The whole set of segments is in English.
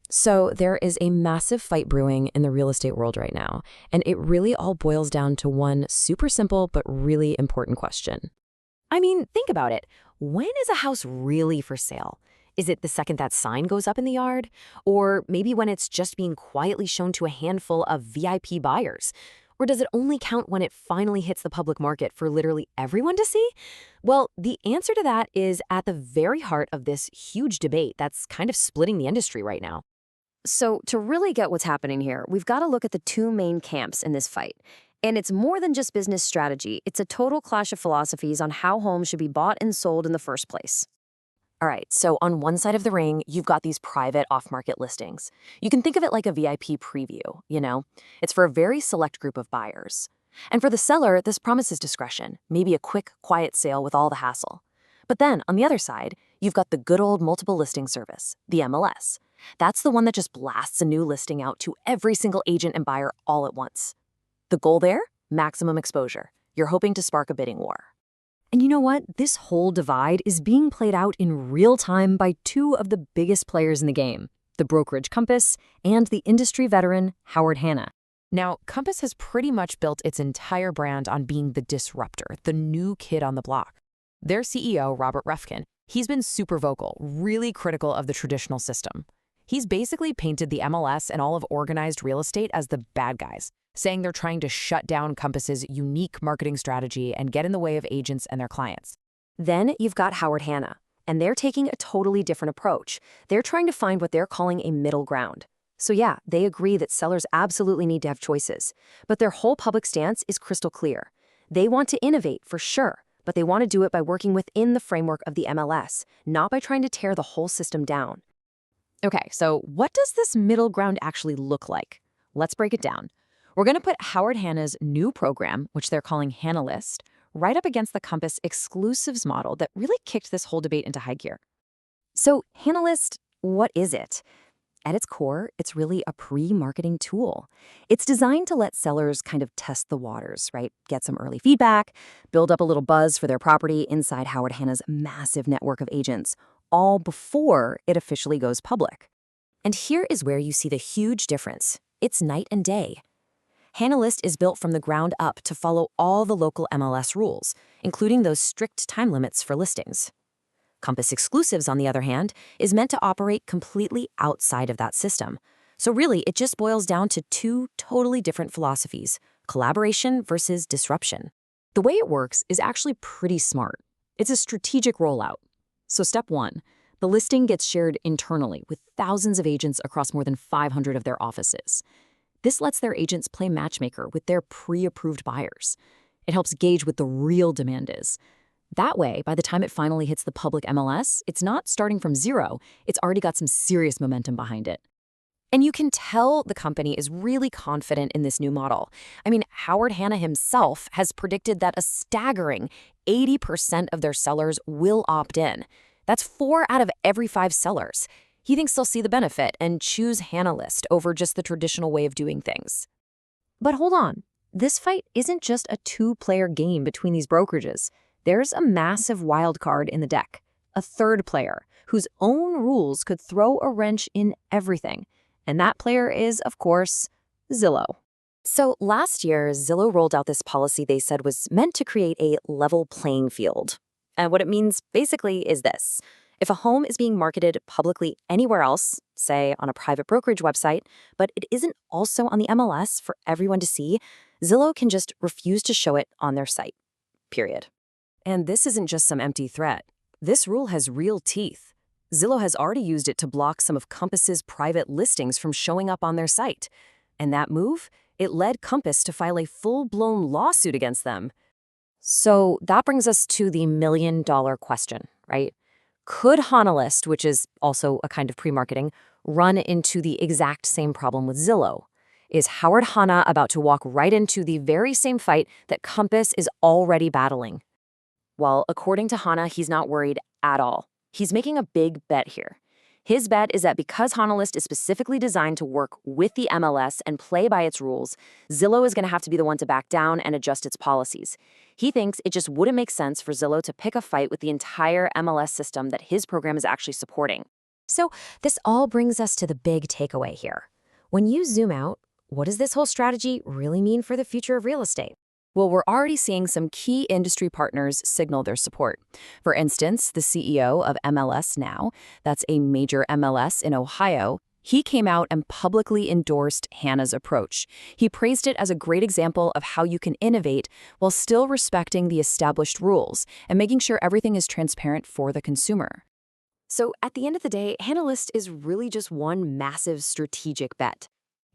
So there is a massive fight brewing in the real estate world right now, and it really all boils down to one super simple but really important question. I mean, think about it. When is a house really for sale? Is it the second that sign goes up in the yard? Or maybe when it's just being quietly shown to a handful of VIP buyers? Or does it only count when it finally hits the public market for literally everyone to see? Well, the answer to that is at the very heart of this huge debate that's kind of splitting the industry right now. So, to really get what's happening here, we've got to look at the two main camps in this fight. And it's more than just business strategy, it's a total clash of philosophies on how homes should be bought and sold in the first place. All right, so on one side of the ring, you've got these private off-market listings. You can think of it like a VIP preview, you know? It's for a very select group of buyers. And for the seller, this promises discretion, maybe a quick, quiet sale with all the hassle. But then, on the other side, you've got the good old multiple listing service, the MLS. That's the one that just blasts a new listing out to every single agent and buyer all at once. The goal there? Maximum exposure. You're hoping to spark a bidding war. And you know what? This whole divide is being played out in real time by two of the biggest players in the game, the brokerage Compass and the industry veteran Howard Hanna. Now, Compass has pretty much built its entire brand on being the disruptor, the new kid on the block. Their CEO, Robert Refkin, he's been super vocal, really critical of the traditional system. He's basically painted the MLS and all of organized real estate as the bad guys, saying they're trying to shut down Compass's unique marketing strategy and get in the way of agents and their clients. Then you've got Howard Hanna, and they're taking a totally different approach. They're trying to find what they're calling a middle ground. So yeah, they agree that sellers absolutely need to have choices, but their whole public stance is crystal clear. They want to innovate, for sure, but they want to do it by working within the framework of the MLS, not by trying to tear the whole system down. Okay, so what does this middle ground actually look like? Let's break it down. We're going to put Howard Hanna's new program, which they're calling HannaList, right up against the Compass exclusives model that really kicked this whole debate into high gear. So HannaList, what is it? At its core, it's really a pre-marketing tool. It's designed to let sellers kind of test the waters, right? Get some early feedback, build up a little buzz for their property inside Howard Hanna's massive network of agents, all before it officially goes public. And here is where you see the huge difference. It's night and day. HannaList is built from the ground up to follow all the local MLS rules, including those strict time limits for listings. Compass Exclusives, on the other hand, is meant to operate completely outside of that system. So really, it just boils down to two totally different philosophies, collaboration versus disruption. The way it works is actually pretty smart. It's a strategic rollout. So step one, the listing gets shared internally with thousands of agents across more than 500 of their offices. This lets their agents play matchmaker with their pre-approved buyers. It helps gauge what the real demand is. That way, by the time it finally hits the public MLS, it's not starting from zero, it's already got some serious momentum behind it. And you can tell the company is really confident in this new model. I mean, Howard Hanna himself has predicted that a staggering 80% of their sellers will opt in. That's 4 out of every 5 sellers. He thinks they'll see the benefit and choose HannaList over just the traditional way of doing things. But hold on, this fight isn't just a two-player game between these brokerages. There's a massive wild card in the deck, a third player whose own rules could throw a wrench in everything. And that player is, of course, Zillow. So last year, Zillow rolled out this policy they said was meant to create a level playing field. And what it means basically is this. If a home is being marketed publicly anywhere else, say on a private brokerage website, but it isn't also on the MLS for everyone to see, Zillow can just refuse to show it on their site, period. And this isn't just some empty threat. This rule has real teeth. Zillow has already used it to block some of Compass's private listings from showing up on their site. And that move, it led Compass to file a full-blown lawsuit against them. So that brings us to the million-dollar question, right? Could HannaList, which is also a kind of pre-marketing, run into the exact same problem with Zillow? Is Howard Hanna about to walk right into the very same fight that Compass is already battling? Well, according to Hanna, he's not worried at all. He's making a big bet here. His bet is that because HannaList is specifically designed to work with the MLS and play by its rules, Zillow is going to have to be the one to back down and adjust its policies. He thinks it just wouldn't make sense for Zillow to pick a fight with the entire MLS system that his program is actually supporting. So this all brings us to the big takeaway here. When you zoom out, what does this whole strategy really mean for the future of real estate? Well, we're already seeing some key industry partners signal their support. For instance, the CEO of MLS Now, that's a major MLS in Ohio, he came out and publicly endorsed Hanna's approach. He praised it as a great example of how you can innovate while still respecting the established rules and making sure everything is transparent for the consumer. So at the end of the day, HannaList is really just one massive strategic bet.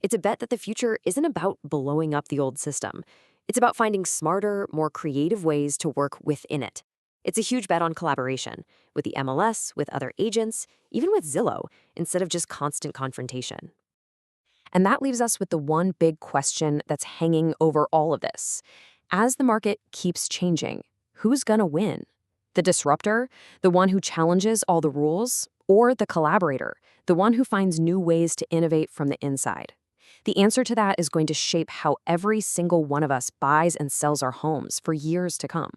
It's a bet that the future isn't about blowing up the old system. It's about finding smarter, more creative ways to work within it. It's a huge bet on collaboration with the MLS, with other agents, even with Zillow, instead of just constant confrontation. And that leaves us with the one big question that's hanging over all of this. As the market keeps changing, who's gonna win? The disruptor, the one who challenges all the rules, or the collaborator, the one who finds new ways to innovate from the inside? The answer to that is going to shape how every single one of us buys and sells our homes for years to come.